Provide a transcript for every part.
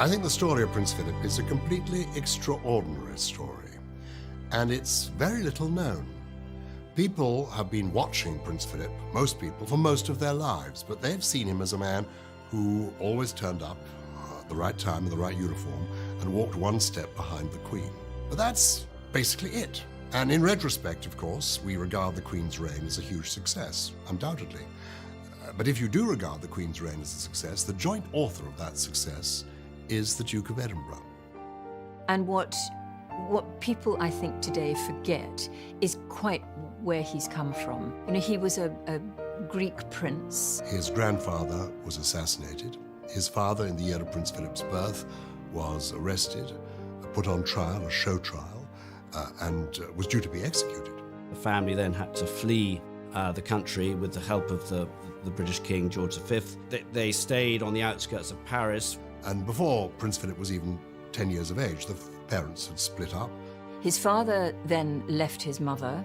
I think the story of Prince Philip is a completely extraordinary story, and it's very little known. People have been watching Prince Philip, most people, for most of their lives, but they've seen him as a man who always turned up at the right time in the right uniform and walked one step behind the Queen. But that's basically it. And in retrospect, of course, we regard the Queen's reign as a huge success, undoubtedly. But if you do regard the Queen's reign as a success, the joint author of that success is the Duke of Edinburgh. And what people, I think, today forget is quite where he's come from. You know, he was a Greek prince. His grandfather was assassinated. His father, in the year of Prince Philip's birth, was arrested, put on trial, a show trial, and was due to be executed. The family then had to flee the country with the help of the British King, George V. They stayed on the outskirts of Paris. And before Prince Philip was even 10 years of age, the parents had split up. His father then left his mother.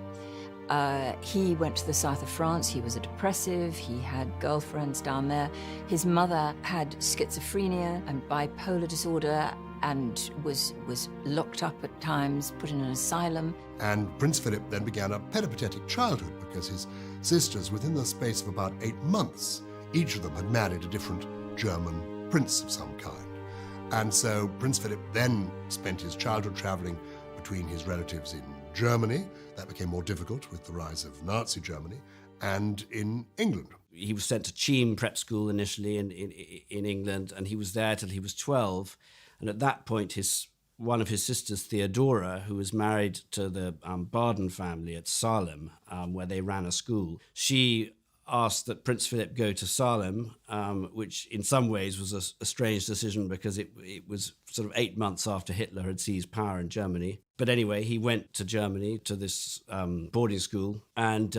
He went to the south of France. He was a depressive. He had girlfriends down there. His mother had schizophrenia and bipolar disorder and was locked up at times, put in an asylum. And Prince Philip then began a peripatetic childhood because his sisters, within the space of about 8 months, each of them had married a different German prince of some kind. And so Prince Philip then spent his childhood traveling between his relatives in Germany. That became more difficult with the rise of Nazi Germany, and in England. He was sent to Cheam Prep School initially in England, and he was there till he was 12. And at that point, one of his sisters, Theodora, who was married to the Baden family at Salem, where they ran a school, she asked that Prince Philip go to Salem, which in some ways was a strange decision because it was sort of 8 months after Hitler had seized power in Germany. But anyway, he went to Germany to this boarding school, and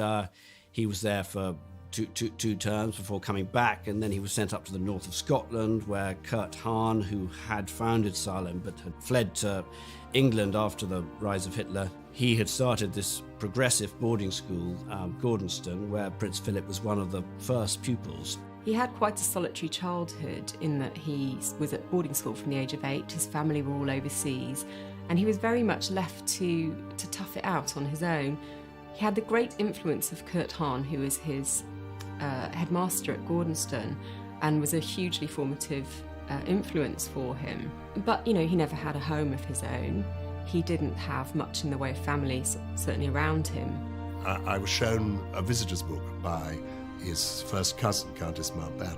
he was there for two terms before coming back, and then he was sent up to the north of Scotland, where Kurt Hahn, who had founded Salem but had fled to England after the rise of Hitler, he had started this progressive boarding school, Gordonston, where Prince Philip was one of the first pupils. He had quite a solitary childhood in that he was at boarding school from the age of 8, his family were all overseas, and he was very much left to tough it out on his own. He had the great influence of Kurt Hahn, who was his headmaster at Gordonston, and was a hugely formative influence for him. But, you know, he never had a home of his own. He didn't have much in the way of family, certainly around him. I was shown a visitor's book by his first cousin, Countess Mountbatten,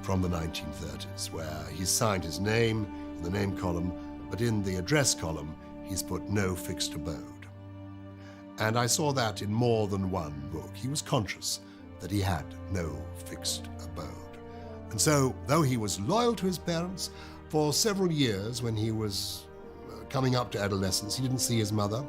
from the 1930s, where he's signed his name in the name column, but in the address column, he's put no fixed abode. And I saw that in more than one book. He was conscious that he had no fixed abode. And so, though he was loyal to his parents, for several years when he was coming up to adolescence, he didn't see his mother.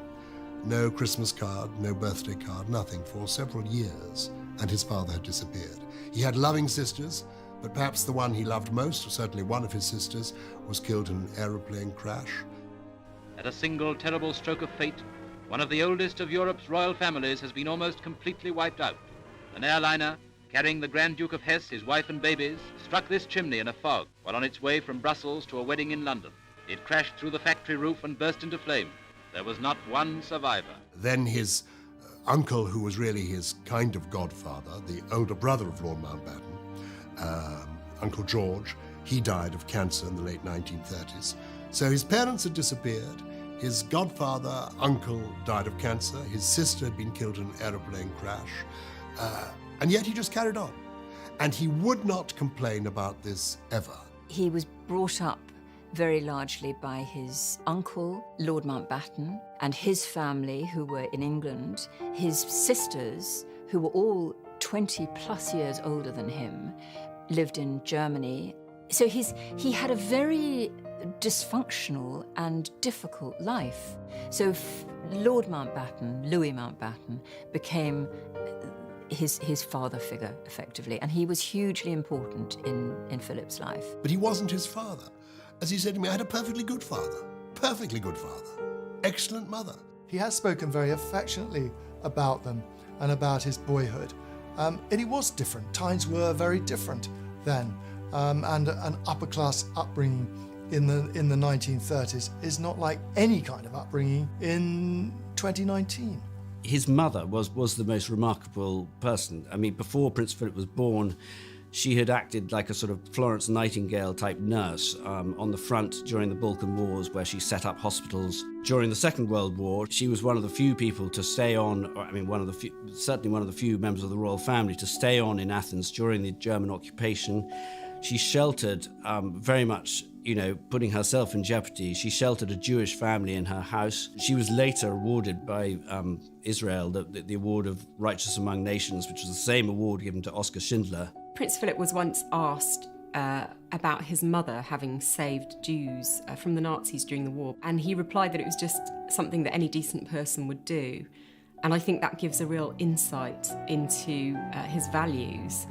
No Christmas card, no birthday card, nothing for several years, and his father had disappeared. He had loving sisters, but perhaps the one he loved most, or certainly one of his sisters, was killed in an aeroplane crash. At a single terrible stroke of fate, one of the oldest of Europe's royal families has been almost completely wiped out. An airliner, carrying the Grand Duke of Hesse, his wife and babies, struck this chimney in a fog while on its way from Brussels to a wedding in London. It crashed through the factory roof and burst into flame. There was not one survivor. Then his uncle, who was really his kind of godfather, the older brother of Lord Mountbatten, Uncle George, he died of cancer in the late 1930s. So his parents had disappeared. His godfather, uncle, died of cancer. His sister had been killed in an aeroplane crash. And yet he just carried on. And he would not complain about this ever. He was brought up very largely by his uncle, Lord Mountbatten, and his family, who were in England. His sisters, who were all 20 plus years older than him, lived in Germany. So he had a very dysfunctional and difficult life. So Lord Mountbatten, Louis Mountbatten, became his father figure, effectively, and he was hugely important in Philip's life. But he wasn't his father. As he said to me, I had a perfectly good father, excellent mother. He has spoken very affectionately about them and about his boyhood. And he was different. Times were very different then. And an upper-class upbringing in the 1930s is not like any kind of upbringing in 2019. His mother was the most remarkable person. I mean, before Prince Philip was born, she had acted like a sort of Florence Nightingale type nurse on the front during the Balkan Wars, where she set up hospitals. During the Second World War, she was one of the few people to stay on, certainly one of the few members of the royal family to stay on in Athens during the German occupation. She sheltered, very much, putting herself in jeopardy. She sheltered a Jewish family in her house. She was later awarded by Israel the award of Righteous Among Nations, which was the same award given to Oskar Schindler. Prince Philip was once asked about his mother having saved Jews from the Nazis during the war, and he replied that it was just something that any decent person would do. And I think that gives a real insight into his values.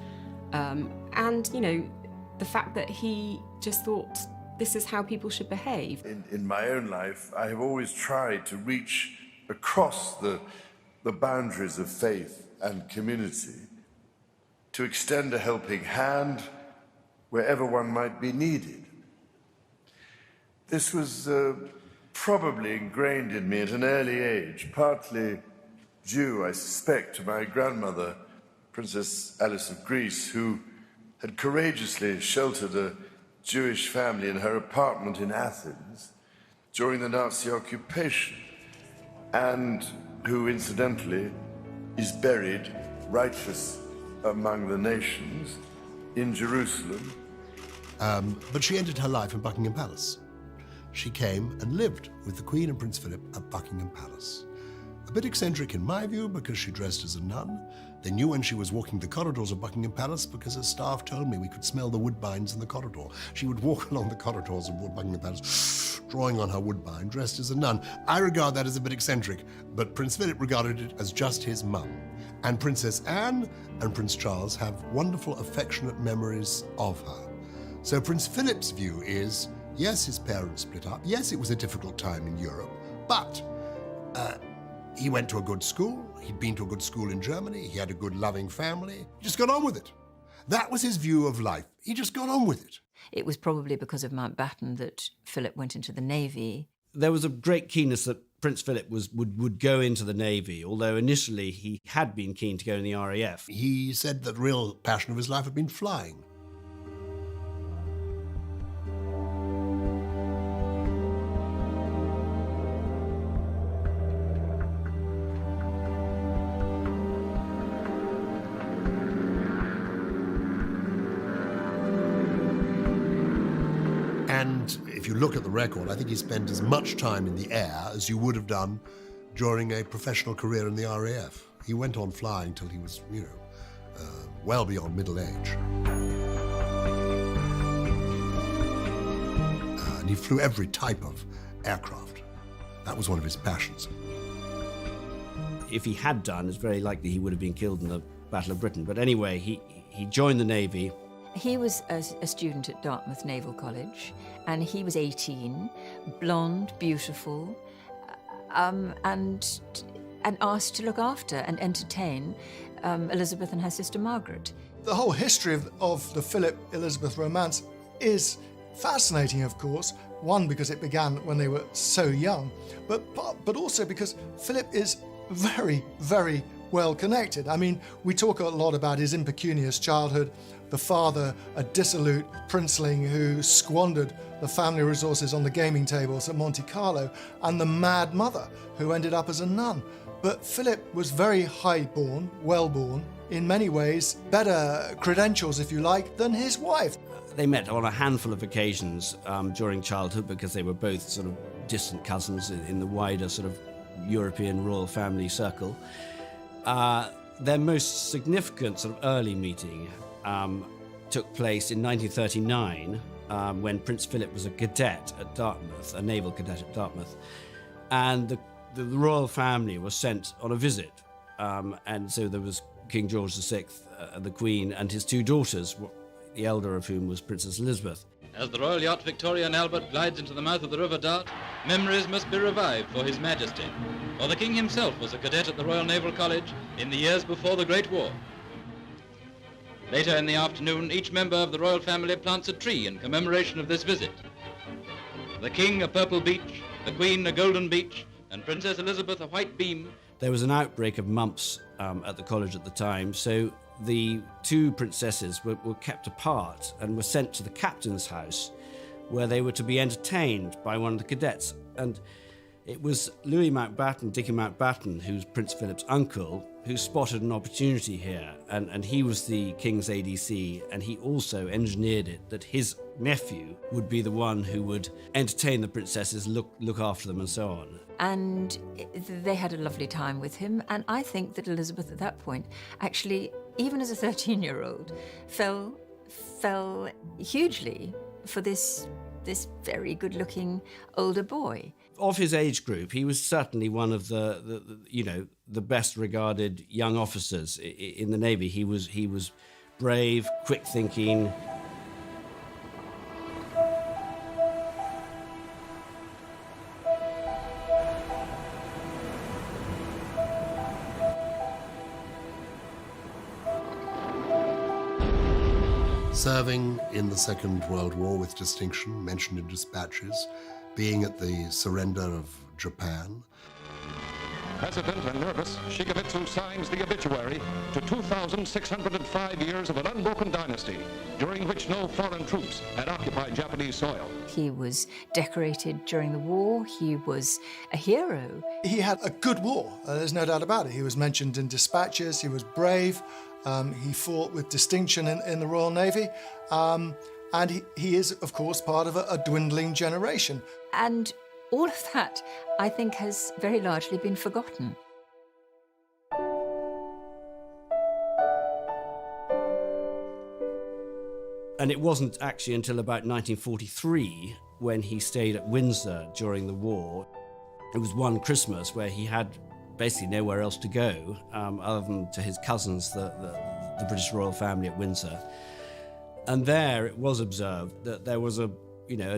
And, the fact that he just thought this is how people should behave. In my own life, I have always tried to reach across the boundaries of faith and community, to extend a helping hand wherever one might be needed. This was probably ingrained in me at an early age, partly due, I suspect, to my grandmother, Princess Alice of Greece, who had courageously sheltered a Jewish family in her apartment in Athens during the Nazi occupation, and who, incidentally, is buried righteous among the nations in Jerusalem. But she ended her life in Buckingham Palace. She came and lived with the Queen and Prince Philip at Buckingham Palace. A bit eccentric in my view because she dressed as a nun. They knew when she was walking the corridors of Buckingham Palace because her staff told me we could smell the woodbines in the corridor. She would walk along the corridors of Buckingham Palace, drawing on her woodbine, dressed as a nun. I regard that as a bit eccentric, but Prince Philip regarded it as just his mum. And Princess Anne and Prince Charles have wonderful, affectionate memories of her. So Prince Philip's view is, yes, his parents split up. Yes, it was a difficult time in Europe, but he went to a good school. He'd been to a good school in Germany. He had a good, loving family. He just got on with it. That was his view of life. He just got on with it. It was probably because of Mountbatten that Philip went into the Navy. There was a great keenness that Prince Philip would go into the Navy, although initially he had been keen to go in the RAF. He said that the real passion of his life had been flying. And if you look at the record, I think he spent as much time in the air as you would have done during a professional career in the RAF. He went on flying till he was, well beyond middle age. And he flew every type of aircraft. That was one of his passions. If he had done, it's very likely he would have been killed in the Battle of Britain. But anyway, he joined the Navy. He was a student at Dartmouth Naval College, and he was 18, blonde, beautiful, and asked to look after and entertain Elizabeth and her sister Margaret. The whole history of the Philip-Elizabeth romance is fascinating, of course. One, because it began when they were so young, but also because Philip is very, very well connected. I mean, we talk a lot about his impecunious childhood, the father, a dissolute princeling who squandered the family resources on the gaming tables at Monte Carlo, and the mad mother who ended up as a nun. But Philip was very high-born, well-born, in many ways better credentials, if you like, than his wife. They met on a handful of occasions during childhood because they were both sort of distant cousins in the wider sort of European royal family circle. Their most significant sort of early meeting took place in 1939 when Prince Philip was a cadet at Dartmouth, a naval cadet at Dartmouth. And the royal family was sent on a visit. And so there was King George VI, the Queen, and his two daughters, the elder of whom was Princess Elizabeth. As the royal yacht Victoria and Albert glides into the mouth of the River Dart, memories must be revived for His Majesty. For the King himself was a cadet at the Royal Naval College in the years before the Great War. Later in the afternoon, each member of the royal family plants a tree in commemoration of this visit. The King a purple beech, the Queen a golden beech, and Princess Elizabeth a white beam. There was an outbreak of mumps at the college at the time, so the two princesses were kept apart and were sent to the captain's house, where they were to be entertained by one of the cadets. And it was Louis Mountbatten, Dickie Mountbatten, who's Prince Philip's uncle, who spotted an opportunity here. And he was the King's ADC, and he also engineered it that his nephew would be the one who would entertain the princesses, look after them, and so on. And they had a lovely time with him. And I think that Elizabeth at that point, actually, even as a 13-year-old, fell hugely for this very good-looking older boy. Of his age group, he was certainly one of the best regarded young officers in the Navy. He was brave, quick thinking. Serving in the Second World War with distinction, mentioned in dispatches, being at the surrender of Japan. Hesitant and nervous, Shigemitsu signs the obituary to 2,605 years of an unbroken dynasty, during which no foreign troops had occupied Japanese soil. He was decorated during the war. He was a hero. He had a good war, there's no doubt about it. He was mentioned in dispatches, he was brave, he fought with distinction in the Royal Navy, and he is, of course, part of a dwindling generation. And all of that, I think, has very largely been forgotten. And it wasn't actually until about 1943 when he stayed at Windsor during the war. It was one Christmas where he had basically nowhere else to go other than to his cousins, the British royal family at Windsor. And there it was observed that there was a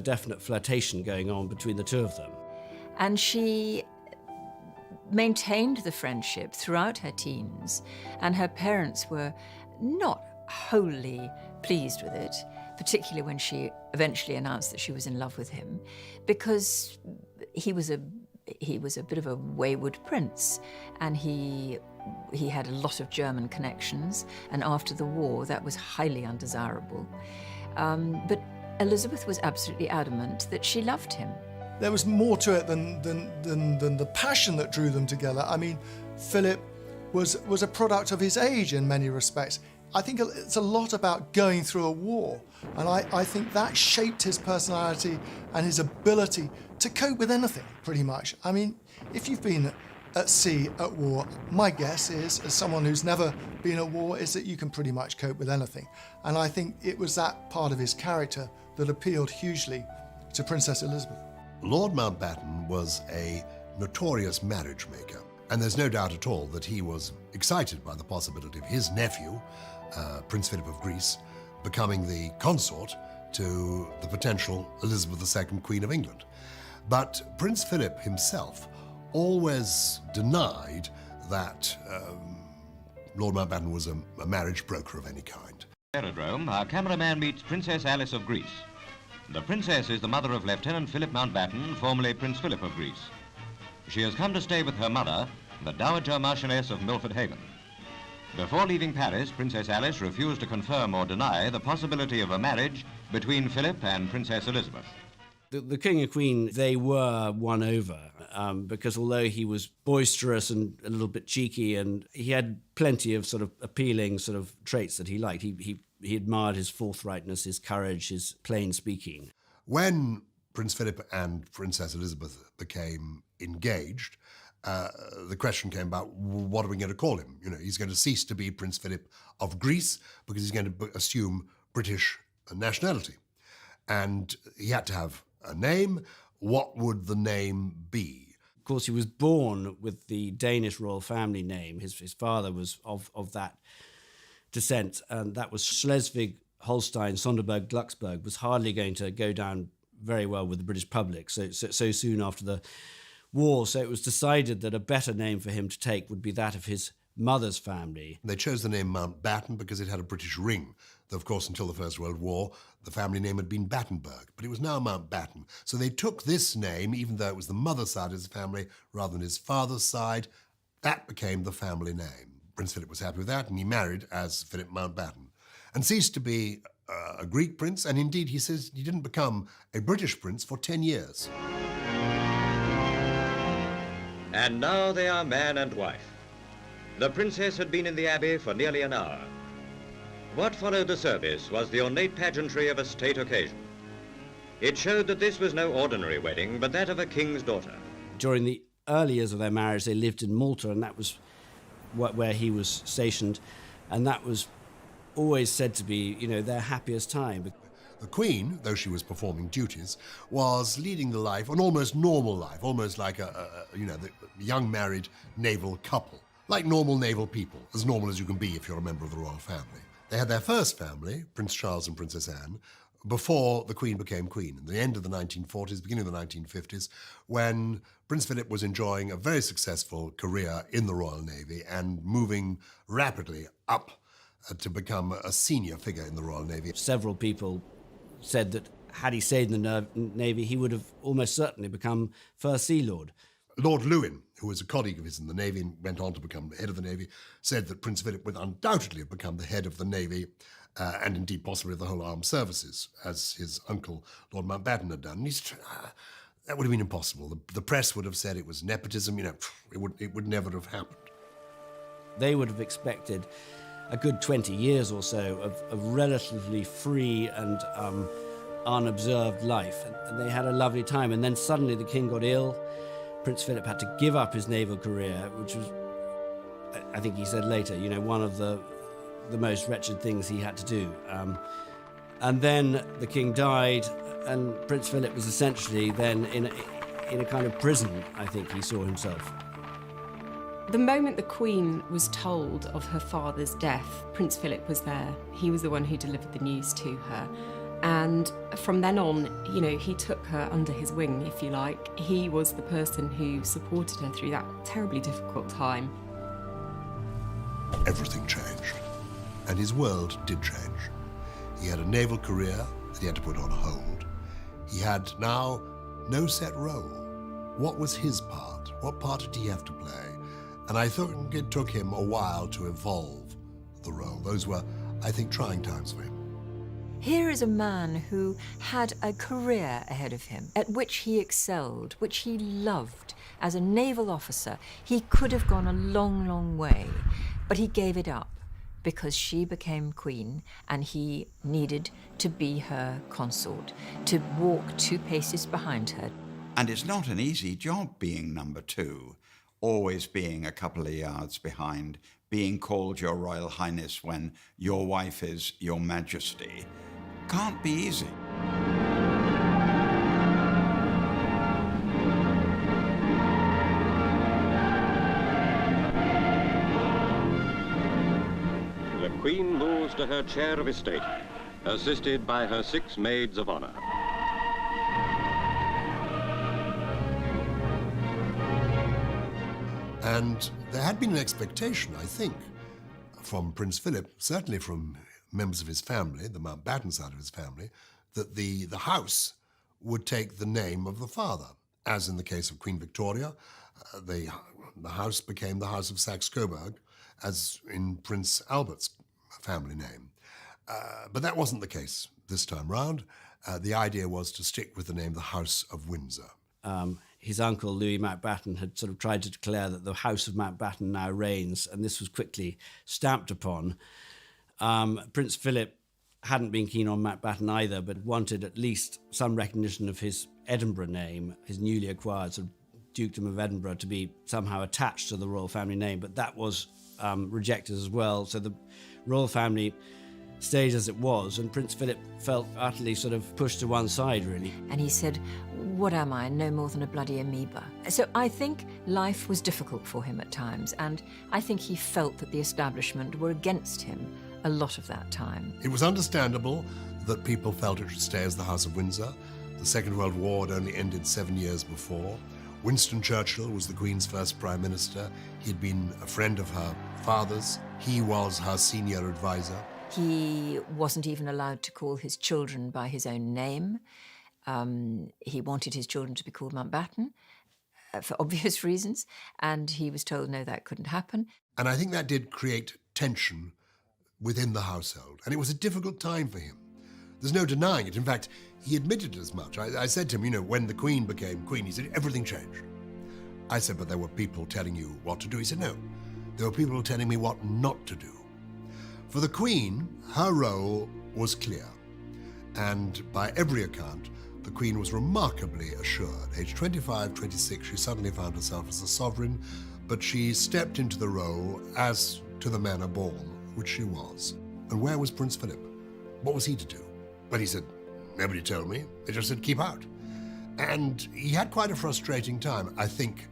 definite flirtation going on between the two of them. And she maintained the friendship throughout her teens, and her parents were not wholly pleased with it, particularly when she eventually announced that she was in love with him, because he was a bit of a wayward prince, and he had a lot of German connections, and after the war that was highly undesirable. But Elizabeth was absolutely adamant that she loved him. There was more to it than the passion that drew them together. I mean, Philip was a product of his age in many respects. I think it's a lot about going through a war, and I think that shaped his personality and his ability to cope with anything, pretty much. I mean, if you've been at sea at war, my guess is, as someone who's never been at war, is that you can pretty much cope with anything. And I think it was that part of his character that appealed hugely to Princess Elizabeth. Lord Mountbatten was a notorious marriage maker, and there's no doubt at all that he was excited by the possibility of his nephew, Prince Philip of Greece, becoming the consort to the potential Elizabeth II, Queen of England. But Prince Philip himself always denied that Lord Mountbatten was a marriage broker of any kind. Aerodrome, our cameraman meets Princess Alice of Greece. The princess is the mother of Lieutenant Philip Mountbatten, formerly Prince Philip of Greece. She has come to stay with her mother, the Dowager Marchioness of Milford Haven. Before leaving Paris, Princess Alice refused to confirm or deny the possibility of a marriage between Philip and Princess Elizabeth. The King and Queen, they were won over because although he was boisterous and a little bit cheeky, and he had plenty of sort of appealing sort of traits that he liked, he admired his forthrightness, his courage, his plain speaking. When Prince Philip and Princess Elizabeth became engaged, the question came about, what are we going to call him? You know, he's going to cease to be Prince Philip of Greece because he's going to assume British nationality. And he had to have a name. What would the name be? Of course, he was born with the Danish royal family name. His father was of that descent, and that was Schleswig-Holstein, Sonderburg-Glucksburg, was hardly going to go down very well with the British public so soon after the war. So it was decided that a better name for him to take would be that of his mother's family. They chose the name Mountbatten because it had a British ring. Though, of course, until the First World War, the family name had been Battenberg, but it was now Mountbatten. So they took this name, even though it was the mother's side of his family rather than his father's side. That became the family name. Prince Philip was happy with that, and he married as Philip Mountbatten, and ceased to be a Greek prince, and indeed he says he didn't become a British prince for 10 years. And now they are man and wife. The princess had been in the abbey for nearly an hour. What followed the service was the ornate pageantry of a state occasion. It showed that this was no ordinary wedding, but that of a king's daughter. During the early years of their marriage, they lived in Malta, and that was where he was stationed, and that was always said to be, their happiest time. The Queen, though she was performing duties, was leading the life, an almost normal life, almost like the young married naval couple, like normal naval people, as normal as you can be if you're a member of the royal family. They had their first family, Prince Charles and Princess Anne, before the Queen became Queen, in the end of the 1940s, beginning of the 1950s, when Prince Philip was enjoying a very successful career in the Royal Navy and moving rapidly up to become a senior figure in the Royal Navy. Several people said that had he stayed in the Navy, he would have almost certainly become First Sea Lord. Lord Lewin, who was a colleague of his in the Navy and went on to become the head of the Navy, said that Prince Philip would undoubtedly have become the head of the Navy and indeed possibly of the whole armed services, as his uncle, Lord Mountbatten, had done. That would have been impossible. The press would have said it was nepotism. It would never have happened. They would have expected a good 20 years or so of relatively free and unobserved life. And they had a lovely time. And then suddenly the king got ill. Prince Philip had to give up his naval career, which was, I think he said later, one of the most wretched things he had to do. And then the king died, and Prince Philip was essentially then in a kind of prison, I think he saw himself. The moment the Queen was told of her father's death, Prince Philip was there. He was the one who delivered the news to her. And from then on, he took her under his wing, if you like. He was the person who supported her through that terribly difficult time. Everything changed, and his world did change. He had a naval career that he had to put on hold. He had now no set role. What was his part? What part did he have to play? And I think it took him a while to evolve the role. Those were, I think, trying times for him. Here is a man who had a career ahead of him at which he excelled, which he loved. As a naval officer, he could have gone a long, long way, but he gave it up because she became queen and he needed to be her consort, to walk 2 paces behind her. And it's not an easy job being number 2, always being a couple of yards behind, being called Your Royal Highness when your wife is Your Majesty. Can't be easy. The Queen moves to her chair of estate, assisted by her 6 maids of honor. And there had been an expectation, I think, from Prince Philip, certainly from members of his family, the Mountbatten side of his family, that the house would take the name of the father. As in the case of Queen Victoria, the house became the House of Saxe-Coburg, as in Prince Albert's family name. But that wasn't the case this time round. The idea was to stick with the name the House of Windsor. His uncle, Louis Mountbatten, had sort of tried to declare that the House of Mountbatten now reigns, and this was quickly stamped upon. Prince Philip hadn't been keen on Mountbatten either, but wanted at least some recognition of his Edinburgh name, his newly acquired sort of Dukedom of Edinburgh, to be somehow attached to the royal family name, but that was rejected as well. So the royal family stayed as it was, and Prince Philip felt utterly sort of pushed to one side, really. And he said, what am I? No more than a bloody amoeba. So I think life was difficult for him at times, and I think he felt that the establishment were against him a lot of that time. It was understandable that people felt it should stay as the House of Windsor. The Second World War had only ended 7 years before. Winston Churchill was the Queen's first Prime Minister. He'd been a friend of her father's. He was her senior advisor. He wasn't even allowed to call his children by his own name. He wanted his children to be called Mountbatten for obvious reasons, and he was told no, that couldn't happen. And I think that did create tension within the household, and it was a difficult time for him. There's no denying it. In fact, he admitted as much. I said to him, you know, when the Queen became Queen, he said, everything changed. I said, but there were people telling you what to do. He said, no, there were people telling me what not to do. For the Queen, her role was clear. And by every account, the Queen was remarkably assured. Age 25, 26, she suddenly found herself as a sovereign, but she stepped into the role as to the manner born, which she was. And where was Prince Philip? What was he to do? Well, he said, nobody told me. They just said, keep out. And he had quite a frustrating time, I think,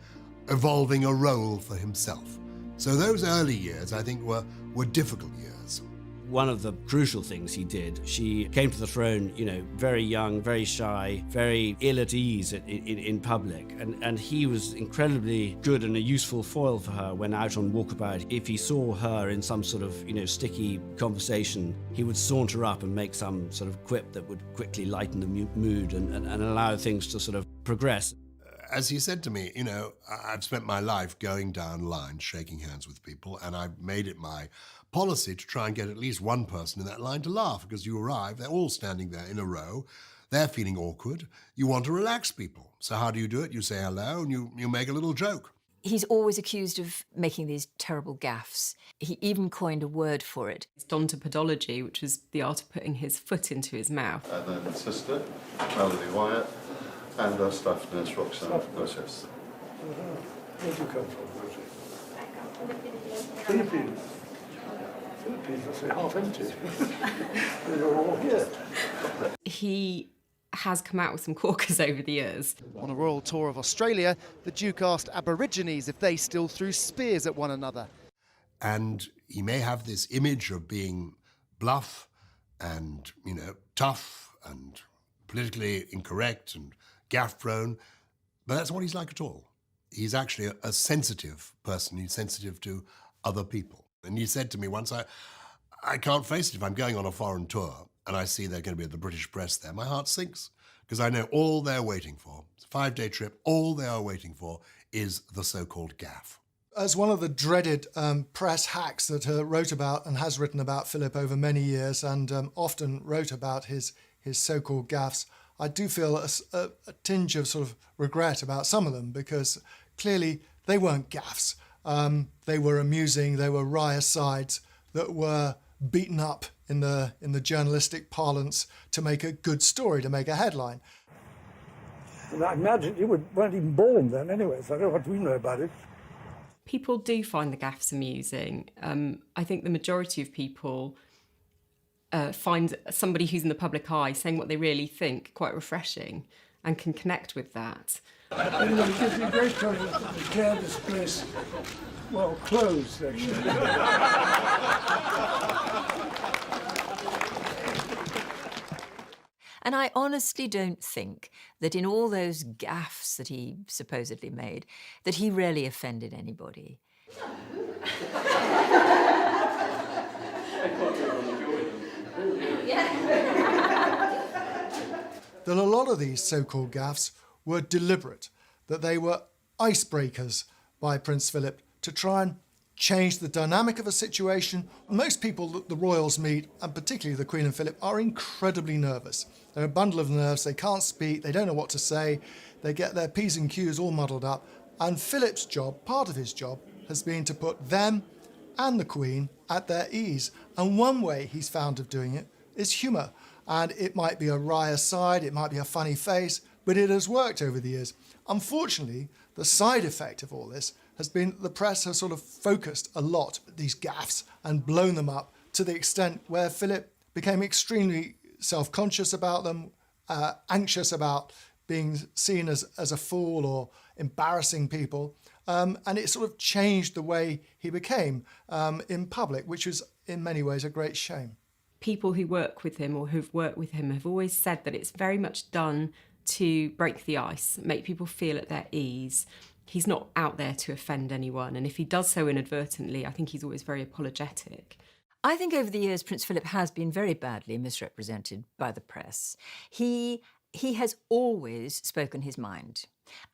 evolving a role for himself. So those early years, I think, were difficult years. One of the crucial things he did, she came to the throne, you know, very young, very shy, very ill at ease in public. And he was incredibly good and a useful foil for her when out on walkabout. If he saw her in some sort of, you know, sticky conversation, he would saunter up and make some sort of quip that would quickly lighten the mood and allow things to sort of progress. As he said to me, you know, I've spent my life going down lines, shaking hands with people, and I've made it my policy to try and get at least one person in that line to laugh, because you arrive, they're all standing there in a row, they're feeling awkward, you want to relax people. So how do you do it? You say hello and you make a little joke. He's always accused of making these terrible gaffes. He even coined a word for it. It's Dontopodology, which was the art of putting his foot into his mouth. And then sister, Melody Wyatt, and our staff nurse, Roxanne Moses. Where'd you come from, Rosie? Philippines. Philippines, I say half empty. You're all here. He has come out with some corkers over the years. On a royal tour of Australia, the Duke asked Aborigines if they still threw spears at one another. And he may have this image of being bluff and, you know, tough and politically incorrect and gaff-prone, but that's what he's like at all. He's actually a sensitive person. He's sensitive to other people. And he said to me once, I can't face it if I'm going on a foreign tour and I see they're going to be at the British press there. My heart sinks because I know all they're waiting for. It's a 5-day trip. All they are waiting for is the so-called gaff. As one of the dreaded press hacks that wrote about and has written about Philip over many years and often wrote about his so-called gaffes, I do feel a tinge of sort of regret about some of them, because clearly they weren't gaffes. They were amusing, they were wry asides that were beaten up in the journalistic parlance to make a good story, to make a headline. And I imagine you weren't even born then anyway, so I don't know what we know about it. People do find the gaffes amusing. I think the majority of people find somebody who's in the public eye saying what they really think quite refreshing and can connect with that. Anyway, it gives me great pleasure to declare this place, well, closed, actually. And I honestly don't think that in all those gaffes that he supposedly made, that he really offended anybody. That a lot of these so-called gaffes were deliberate, that they were icebreakers by Prince Philip to try and change the dynamic of a situation. Most people that the royals meet, and particularly the Queen and Philip, are incredibly nervous. They're a bundle of nerves, they can't speak, they don't know what to say, they get their P's and Q's all muddled up. And Philip's job, part of his job, has been to put them and the Queen at their ease. And one way he's found of doing it is humour. And it might be a wry aside, it might be a funny face, but it has worked over the years. Unfortunately, the side effect of all this has been that the press has sort of focused a lot on these gaffes and blown them up to the extent where Philip became extremely self-conscious about them, anxious about being seen as a fool or embarrassing people. And it sort of changed the way he became in public, which was in many ways a great shame. People who work with him or who've worked with him have always said that it's very much done to break the ice, make people feel at their ease. He's not out there to offend anyone, and if he does so inadvertently, I think he's always very apologetic. I think over the years, Prince Philip has been very badly misrepresented by the press. He has always spoken his mind.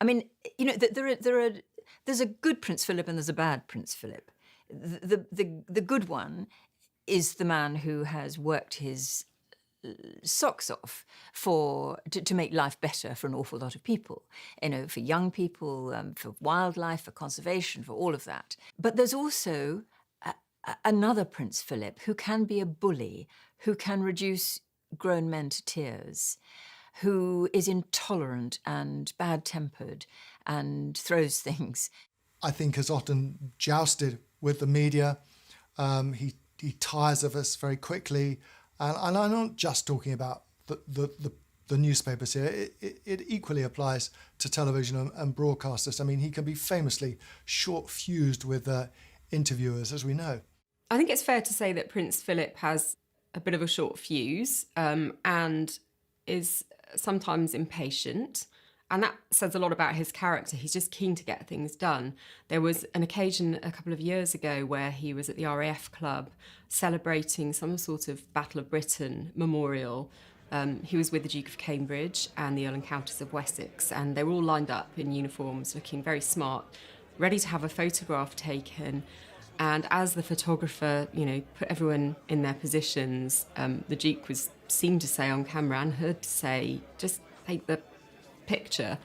I mean, you know, there's a good Prince Philip and there's a bad Prince Philip. The good one is the man who has worked his socks off to make life better for an awful lot of people, you know, for young people, for wildlife, for conservation, for all of that. But there's also another Prince Philip who can be a bully, who can reduce grown men to tears, who is intolerant and bad-tempered and throws things. I think has often jousted with the media. He tires of us very quickly. And I'm not just talking about the newspapers here. It equally applies to television and broadcasters. I mean, he can be famously short-fused with interviewers, as we know. I think it's fair to say that Prince Philip has a bit of a short fuse and is sometimes impatient. And that says a lot about his character. He's just keen to get things done. There was an occasion a couple of years ago where he was at the RAF Club celebrating some sort of Battle of Britain memorial. He was with the Duke of Cambridge and the Earl and Countess of Wessex, and they were all lined up in uniforms, looking very smart, ready to have a photograph taken. And as the photographer, you know, put everyone in their positions, the Duke seemed to say on camera and heard to say, just take the picture.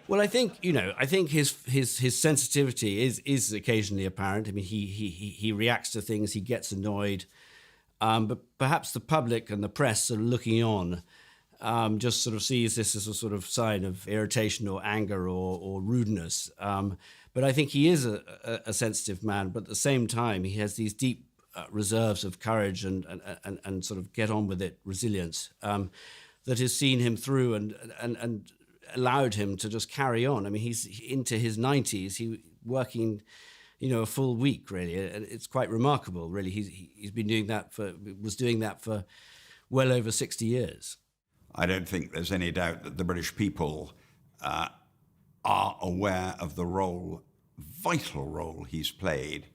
Well, I think his sensitivity is occasionally apparent. I mean, he reacts to things, he gets annoyed, but perhaps the public and the press are looking on, just sort of sees this as a sort of sign of irritation or anger or rudeness. But I think he is a sensitive man. But at the same time, he has these deep reserves of courage and sort of get on with it resilience that has seen him through and allowed him to just carry on. I mean, he's into his 90s. He working, you know, a full week really. It's quite remarkable, really. He's been doing that for well over 60 years. I don't think there's any doubt that the British people are aware of the vital role he's played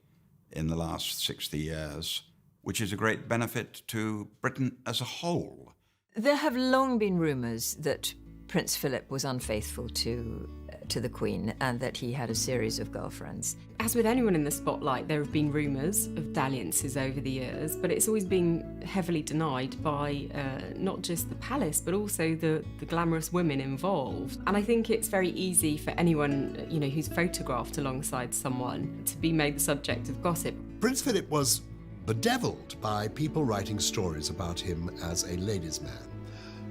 in the last 60 years, which is a great benefit to Britain as a whole. There have long been rumours that Prince Philip was unfaithful to the Queen and that he had a series of girlfriends. As with anyone in the spotlight, there have been rumours of dalliances over the years, but it's always been heavily denied by not just the palace, but also the glamorous women involved. And I think it's very easy for anyone, you know, who's photographed alongside someone to be made the subject of gossip. Prince Philip was bedeviled by people writing stories about him as a ladies' man.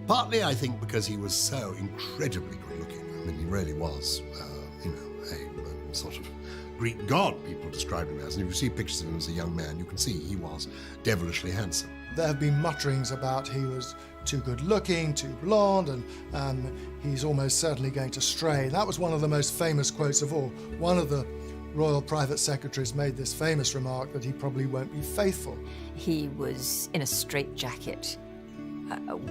Partly, I think, because he was so incredibly good-looking. I mean, he really was, a sort of Greek god, people described him as. And if you see pictures of him as a young man, you can see he was devilishly handsome. There have been mutterings about he was too good-looking, too blonde, and he's almost certainly going to stray. That was one of the most famous quotes of all. One of the royal private secretaries made this famous remark that he probably won't be faithful. He was in a straitjacket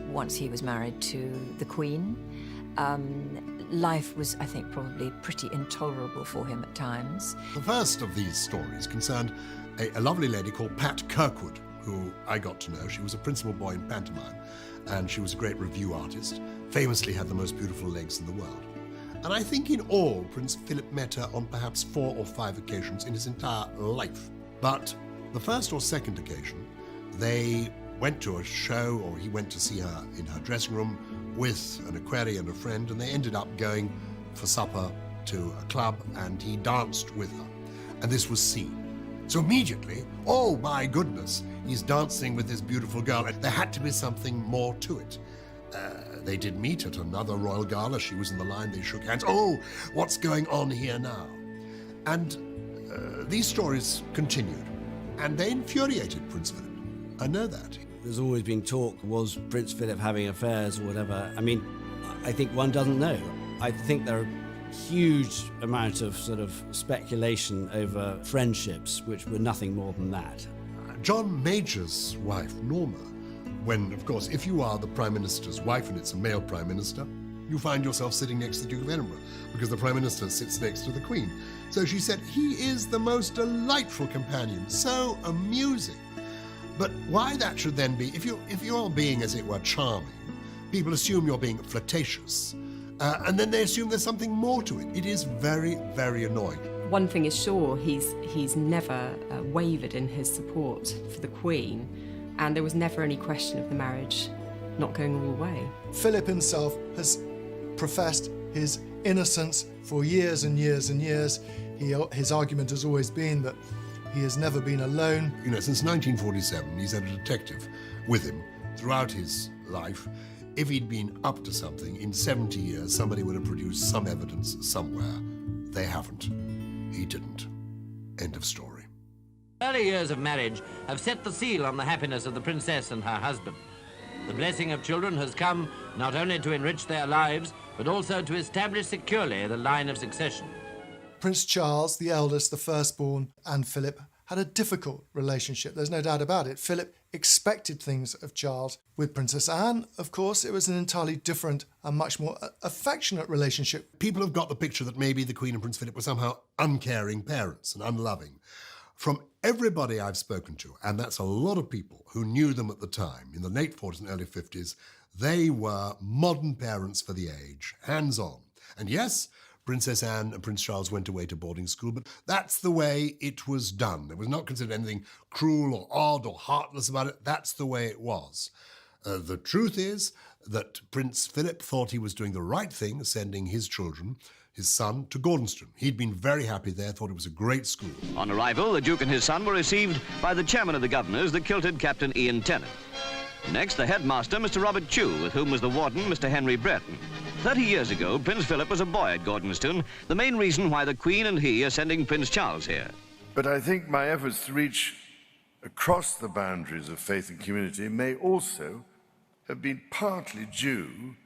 once he was married to the Queen. Life was, I think, probably pretty intolerable for him at times. The first of these stories concerned a lovely lady called Pat Kirkwood, who I got to know. She was a principal boy in pantomime, and she was a great review artist, famously had the most beautiful legs in the world. And I think in all, Prince Philip met her on perhaps 4 or 5 occasions in his entire life. But the first or second occasion, they went to a show, or he went to see her in her dressing room with an equerry and a friend, and they ended up going for supper to a club, and he danced with her. And this was seen. So immediately, oh my goodness, he's dancing with this beautiful girl. There had to be something more to it. They did meet at another royal gala. She was in the line, they shook hands. Oh, what's going on here now? And these stories continued, and they infuriated Prince Philip. I know that. There's always been talk, was Prince Philip having affairs or whatever? I mean, I think one doesn't know. I think there are huge amount of sort of speculation over friendships, which were nothing more than that. John Major's wife, Norma, when, of course, if you are the Prime Minister's wife and it's a male Prime Minister, you find yourself sitting next to the Duke of Edinburgh because the Prime Minister sits next to the Queen. So she said, he is the most delightful companion, so amusing. But why that should then be, if you're being, as it were, charming, people assume you're being flirtatious, and then they assume there's something more to it. It is very, very annoying. One thing is sure, he's never wavered in his support for the Queen, and there was never any question of the marriage not going all the way. Philip himself has professed his innocence for years and years and years. His argument has always been that he has never been alone. You know, since 1947, he's had a detective with him throughout his life. If he'd been up to something, in 70 years, somebody would have produced some evidence somewhere. They haven't. He didn't. End of story. Early years of marriage have set the seal on the happiness of the princess and her husband. The blessing of children has come not only to enrich their lives, but also to establish securely the line of succession. Prince Charles, the eldest, the firstborn, and Philip had a difficult relationship. There's no doubt about it. Philip expected things of Charles. With Princess Anne, of course, it was an entirely different and much more affectionate relationship. People have got the picture that maybe the Queen and Prince Philip were somehow uncaring parents and unloving. From everybody I've spoken to, and that's a lot of people who knew them at the time, in the late 40s and early 50s, they were modern parents for the age, hands-on. And yes, Princess Anne and Prince Charles went away to boarding school, but that's the way it was done. There was not considered anything cruel or odd or heartless about it. That's the way it was. The truth is that Prince Philip thought he was doing the right thing, sending his children, his son, to Gordonstoun. He'd been very happy there, thought it was a great school. On arrival, the Duke and his son were received by the chairman of the governors, the kilted Captain Ian Tennant. Next, the headmaster, Mr. Robert Chew, with whom was the warden, Mr. Henry Brereton. 30 years ago, Prince Philip was a boy at Gordonstoun, the main reason why the Queen and he are sending Prince Charles here. But I think my efforts to reach across the boundaries of faith and community may also have been partly due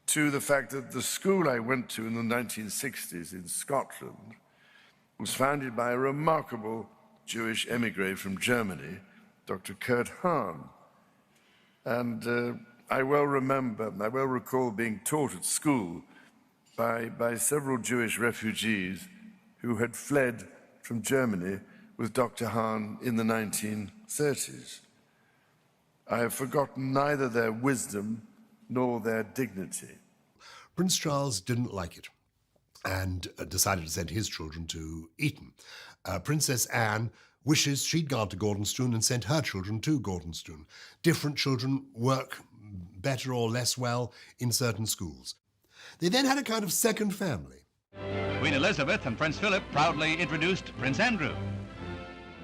to the fact that the school I went to in the 1960s in Scotland was founded by a remarkable Jewish emigre from Germany, Dr. Kurt Hahn. And I well recall being taught at school by several Jewish refugees who had fled from Germany with Dr. Hahn in the 1930s. I have forgotten neither their wisdom nor their dignity. Prince Charles didn't like it and decided to send his children to Eton. Princess Anne wishes she'd gone to Gordonstoun and sent her children to Gordonstoun. Different children work better or less well in certain schools. They then had a kind of second family. Queen Elizabeth and Prince Philip proudly introduced Prince Andrew.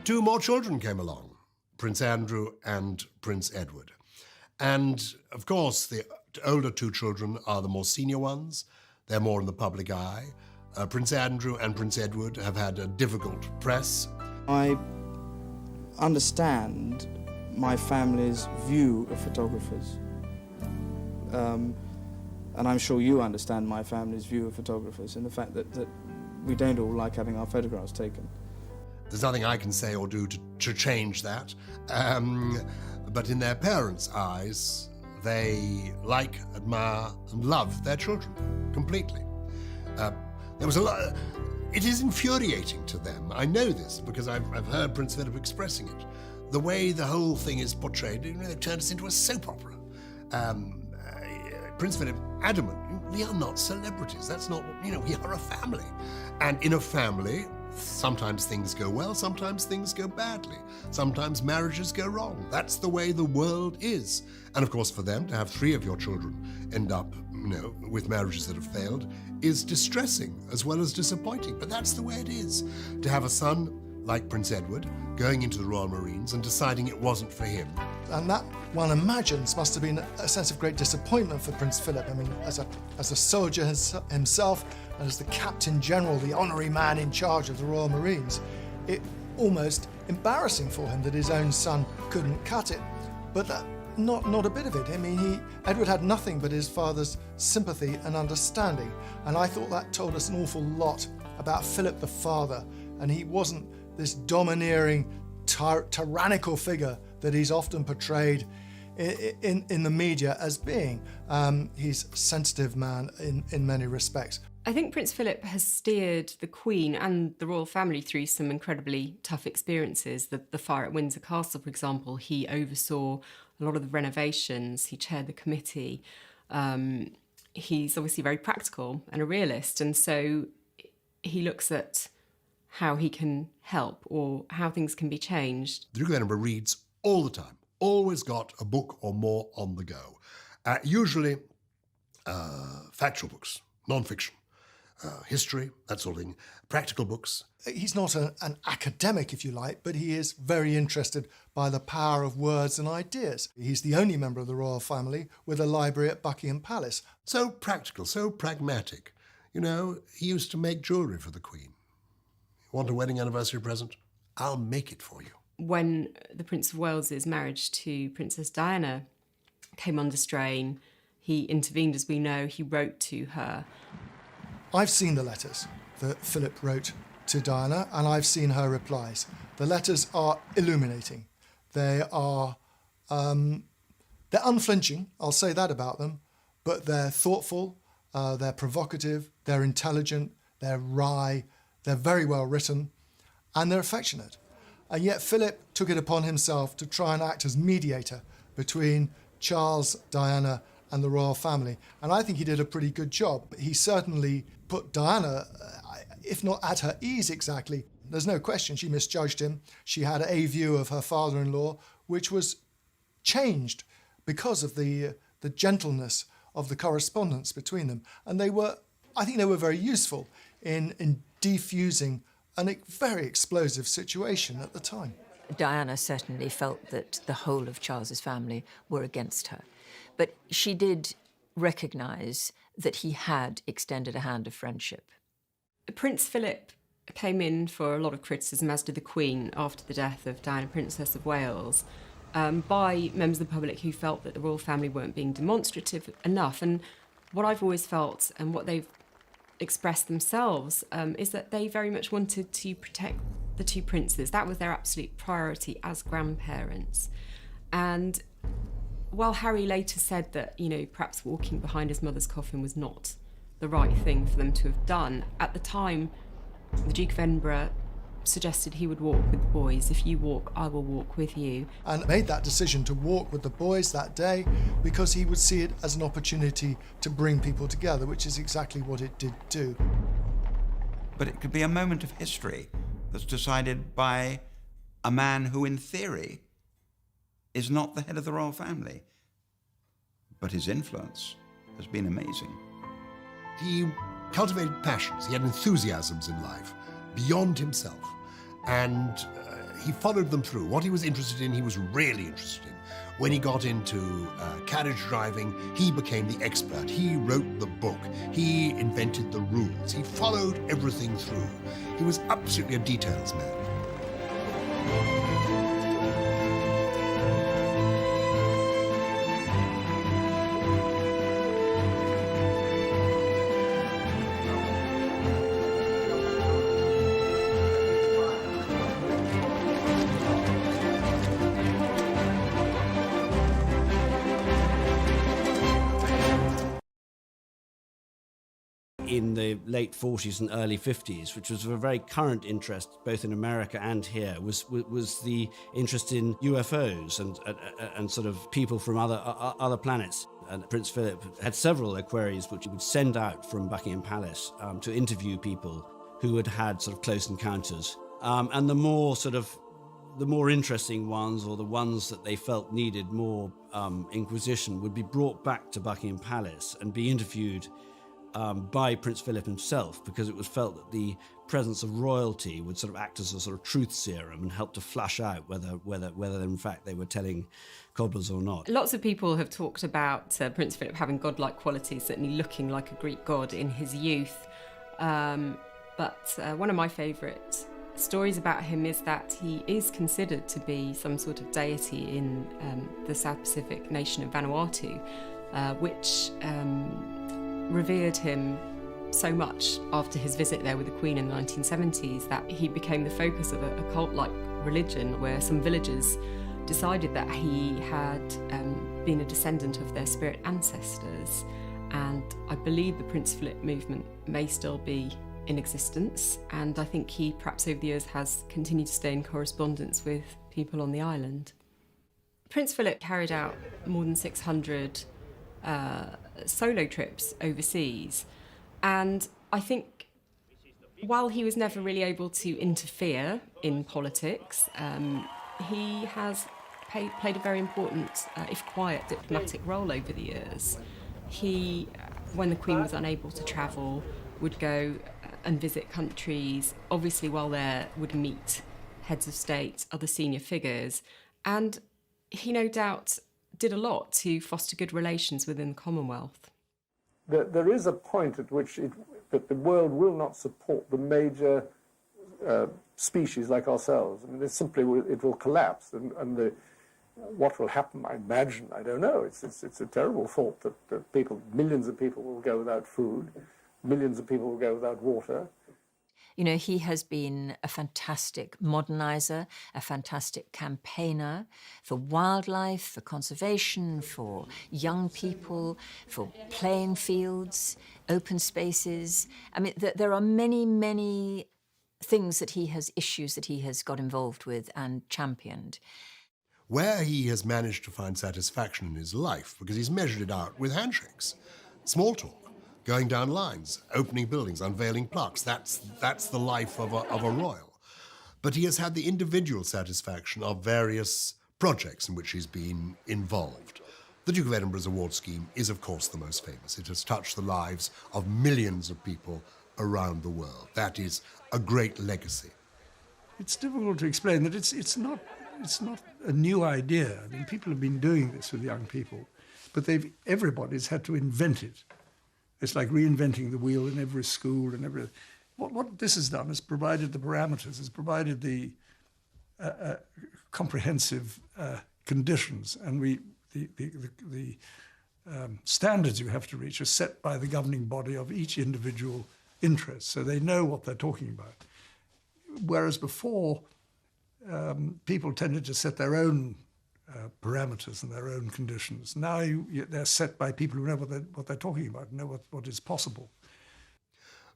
Two more children came along, Prince Andrew and Prince Edward. And, of course, the older two children are the more senior ones. They're more in the public eye. Prince Andrew and Prince Edward have had a difficult press. I understand my family's view of photographers. And I'm sure you understand my family's view of photographers and the fact that we don't all like having our photographs taken. There's nothing I can say or do to change that. But in their parents' eyes, they like, admire, and love their children completely. There was a lot. It is infuriating to them. I know this because I've heard Prince Philip expressing it. The way the whole thing is portrayed, they've turned us into a soap opera. Prince Philip, adamant, we are not celebrities. That's not, we are a family. And in a family, sometimes things go well, sometimes things go badly. Sometimes marriages go wrong. That's the way the world is. And of course, for them to have 3 of your children end up, with marriages that have failed is distressing as well as disappointing. But that's the way it is. To have a son like Prince Edward going into the Royal Marines and deciding it wasn't for him. And that, one imagines, must have been a sense of great disappointment for Prince Philip. I mean, as a soldier himself, and as the Captain General, the honorary man in charge of the Royal Marines, it almost embarrassing for him that his own son couldn't cut it. But that, not a bit of it. I mean, Edward had nothing but his father's sympathy and understanding. And I thought that told us an awful lot about Philip the father. And he wasn't this domineering, tyrannical figure that he's often portrayed in the media as being. He's a sensitive man in many respects. I think Prince Philip has steered the Queen and the royal family through some incredibly tough experiences. The fire at Windsor Castle, for example, he oversaw a lot of the renovations, he chaired the committee. He's obviously very practical and a realist, and so he looks at how he can help or how things can be changed. The Duke of Edinburgh reads all the time, always got a book or more on the go. Usually factual books, non-fiction, history, that sort of thing, practical books. He's not an academic, if you like, but he is very interested by the power of words and ideas. He's the only member of the royal family with a library at Buckingham Palace. So practical, so pragmatic. You know, he used to make jewellery for the Queen. Want a wedding anniversary present? I'll make it for you. When the Prince of Wales's marriage to Princess Diana came under strain, he intervened, as we know. He wrote to her. I've seen the letters that Philip wrote to Diana, and I've seen her replies. The letters are illuminating. They are, they're unflinching, I'll say that about them, but they're thoughtful, they're provocative, they're intelligent, they're wry, they're very well written, and they're affectionate. And yet Philip took it upon himself to try and act as mediator between Charles, Diana, and the royal family. And I think he did a pretty good job. He certainly put Diana, if not at her ease exactly. There's no question she misjudged him. She had a view of her father-in-law which was changed because of the gentleness of the correspondence between them. And I think they were very useful in defusing a very explosive situation at the time. Diana certainly felt that the whole of Charles's family were against her. But she did recognise that he had extended a hand of friendship. Prince Philip came in for a lot of criticism, as did the Queen, after the death of Diana, Princess of Wales, by members of the public who felt that the royal family weren't being demonstrative enough. And what I've always felt, and what they've expressed themselves, is that they very much wanted to protect the two princes. That was their absolute priority as grandparents. And while Harry later said that, perhaps walking behind his mother's coffin was not the right thing for them to have done, at the time, the Duke of Edinburgh suggested he would walk with the boys. If you walk, I will walk with you. And made that decision to walk with the boys that day because he would see it as an opportunity to bring people together, which is exactly what it did do. But it could be a moment of history that's decided by a man who, in theory, is not the head of the royal family, but his influence has been amazing. He cultivated passions, he had enthusiasms in life beyond himself, and he followed them through. What he was interested in, he was really interested in. When he got into carriage driving, he became the expert. He wrote the book. He invented the rules. He followed everything through. He was absolutely a details man. In the late 40s and early 50s, which was of a very current interest both in America and here, was the interest in UFOs and sort of people from other planets. And Prince Philip had several equerries which he would send out from Buckingham Palace to interview people who had had sort of close encounters. And the more interesting ones, or the ones that they felt needed more inquisition, would be brought back to Buckingham Palace and be interviewed by Prince Philip himself, because it was felt that the presence of royalty would sort of act as a sort of truth serum and help to flush out whether in fact they were telling cobblers or not. Lots of people have talked about Prince Philip having godlike qualities, certainly looking like a Greek god in his youth. But one of my favourite stories about him is that he is considered to be some sort of deity in the South Pacific nation of Vanuatu, which revered him so much after his visit there with the Queen in the 1970s that he became the focus of a cult-like religion where some villagers decided that he had been a descendant of their spirit ancestors, and I believe the Prince Philip movement may still be in existence, and I think he perhaps over the years has continued to stay in correspondence with people on the island. Prince Philip carried out more than 600 solo trips overseas, and I think while he was never really able to interfere in politics, he has played a very important, if quiet, diplomatic role over the years. He, when the Queen was unable to travel, would go and visit countries, obviously while there would meet heads of state, other senior figures, and he no doubt did a lot to foster good relations within the Commonwealth. There is a point at which that the world will not support the major species like ourselves. I mean, it will collapse, and what will happen, I imagine, I don't know. It's a terrible thought that millions of people will go without food, millions of people will go without water. You know, he has been a fantastic modernizer, a fantastic campaigner for wildlife, for conservation, for young people, for playing fields, open spaces. I mean, there are many, many things issues that he has got involved with and championed. Where he has managed to find satisfaction in his life, because he's measured it out with handshakes, small talk, going down lines, opening buildings, unveiling plaques. That's the life of a royal. But he has had the individual satisfaction of various projects in which he's been involved. The Duke of Edinburgh's award scheme is, of course, the most famous. It has touched the lives of millions of people around the world. That is a great legacy. It's difficult to explain that it's not a new idea. I mean, people have been doing this with young people, but everybody's had to invent it. It's like reinventing the wheel in every school and every. What this has done is provided the parameters, has provided the comprehensive conditions, and the standards you have to reach are set by the governing body of each individual interest, so they know what they're talking about. Whereas before, people tended to set their own parameters and their own conditions. Now they're set by people who know what they're talking about, know what is possible.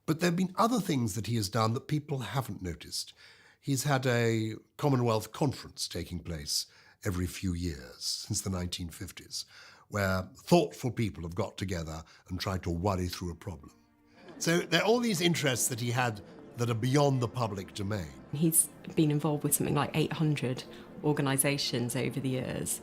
But there have been other things that he has done that people haven't noticed. He's had a Commonwealth conference taking place every few years since the 1950s, where thoughtful people have got together and tried to worry through a problem. So there are all these interests that he had that are beyond the public domain. He's been involved with something like 800 organisations over the years.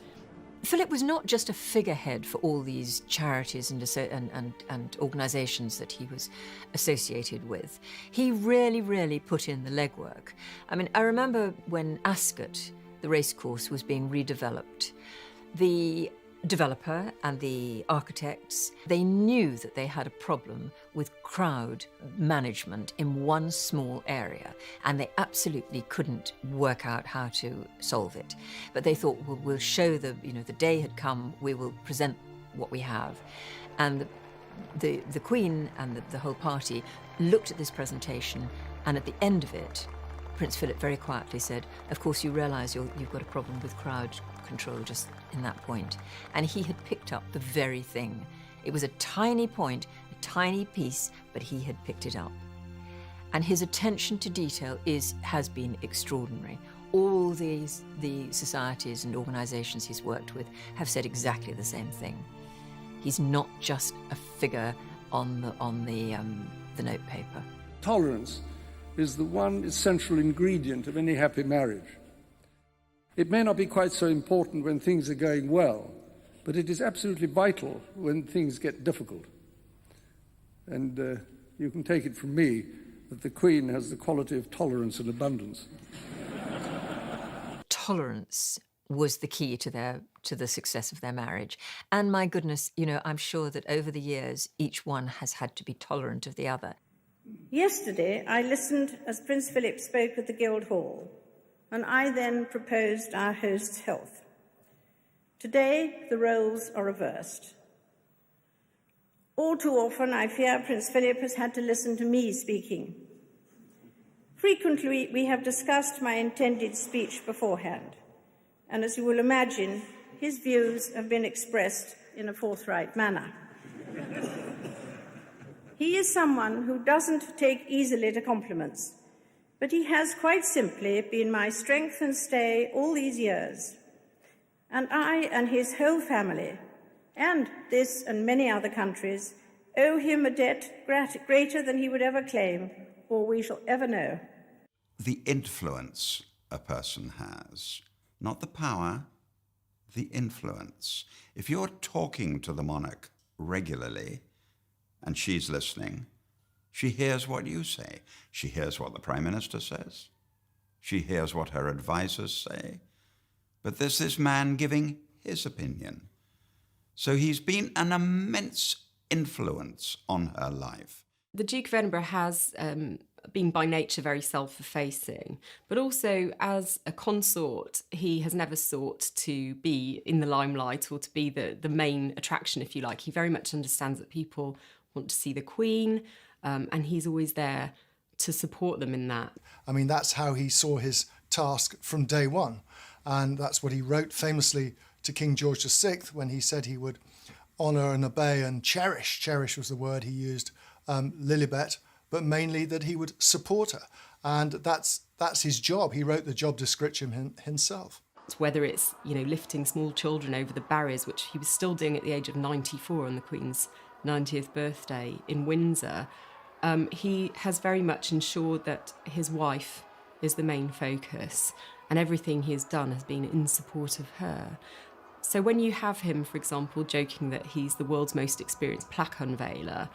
Philip was not just a figurehead for all these charities and organisations that he was associated with. He really, really put in the legwork. I mean, I remember when Ascot, the racecourse, was being redeveloped, the developer and the architects, they knew that they had a problem with crowd management in one small area, and they absolutely couldn't work out how to solve it. But they thought, well, we'll show the day had come, we will present what we have. And the Queen and the whole party looked at this presentation, and at the end of it, Prince Philip very quietly said, of course you realise you've got a problem with crowd control just in that point. And he had picked up the very thing. It was a tiny point, a tiny piece, but he had picked it up. And his attention to detail has been extraordinary. All the societies and organisations he's worked with have said exactly the same thing. He's not just a figure on the notepaper. Tolerance is the one essential ingredient of any happy marriage. It may not be quite so important when things are going well, but it is absolutely vital when things get difficult. And you can take it from me that the Queen has the quality of tolerance and abundance. Tolerance was the key to the success of their marriage. And my goodness, I'm sure that over the years, each one has had to be tolerant of the other. Yesterday, I listened as Prince Philip spoke at the Guildhall, and I then proposed our host's health. Today, the roles are reversed. All too often, I fear Prince Philip has had to listen to me speaking. Frequently, we have discussed my intended speech beforehand, and as you will imagine, his views have been expressed in a forthright manner. He is someone who doesn't take easily to compliments, but he has quite simply been my strength and stay all these years. And I and his whole family, and this and many other countries, owe him a debt greater than he would ever claim, or we shall ever know. The influence a person has, not the power, the influence. If you're talking to the monarch regularly, and she's listening, she hears what you say. She hears what the Prime Minister says. She hears what her advisors say. But there's this man giving his opinion. So he's been an immense influence on her life. The Duke of Edinburgh has been by nature very self-effacing, but also as a consort, he has never sought to be in the limelight or to be the main attraction, if you like. He very much understands that people want to see the Queen, and he's always there to support them in that. I mean, that's how he saw his task from day one. And that's what he wrote famously to King George VI when he said he would honour and obey and cherish was the word he used, Lilibet, but mainly that he would support her. And that's his job. He wrote the job description himself. Whether it's, lifting small children over the barriers, which he was still doing at the age of 94 on the Queen's 90th birthday in Windsor, he has very much ensured that his wife is the main focus, and everything he has done has been in support of her. So when you have him, for example, joking that he's the world's most experienced plaque unveiler,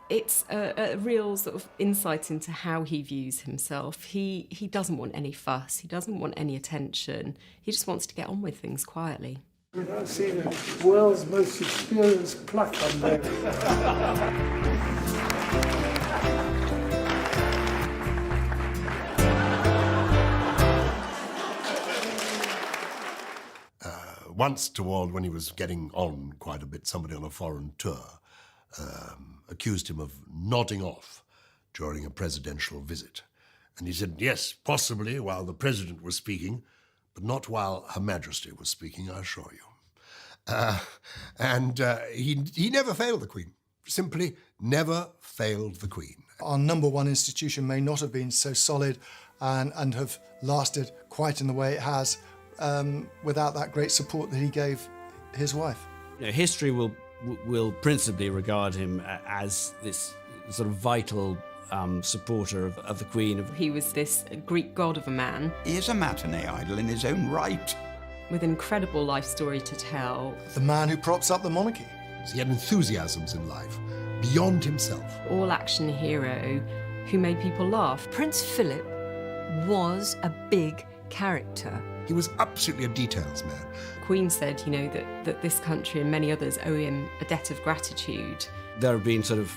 it's a real sort of insight into how he views himself. He doesn't want any fuss, he doesn't want any attention, he just wants to get on with things quietly. I've seen the world's most experienced plaque unveiler. Once toward when he was getting on quite a bit, somebody on a foreign tour accused him of nodding off during a presidential visit. And he said, yes, possibly while the president was speaking, but not while Her Majesty was speaking, I assure you. He never failed the Queen, simply never failed the Queen. Our number one institution may not have been so solid and have lasted quite in the way it has without that great support that he gave his wife. History will principally regard him as this sort of vital supporter of the Queen. He was this Greek god of a man. He is a matinee idol in his own right. With an incredible life story to tell. The man who props up the monarchy. He had enthusiasms in life, beyond himself. All-action hero who made people laugh. Prince Philip was a big character. He was absolutely a details man. Queen said, that this country and many others owe him a debt of gratitude. There have been sort of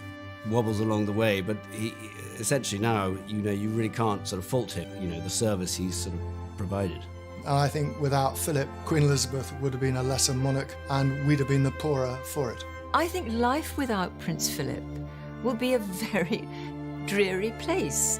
wobbles along the way, but he, essentially now, you really can't sort of fault him, the service he's sort of provided. And I think without Philip, Queen Elizabeth would have been a lesser monarch and we'd have been the poorer for it. I think life without Prince Philip will be a very dreary place.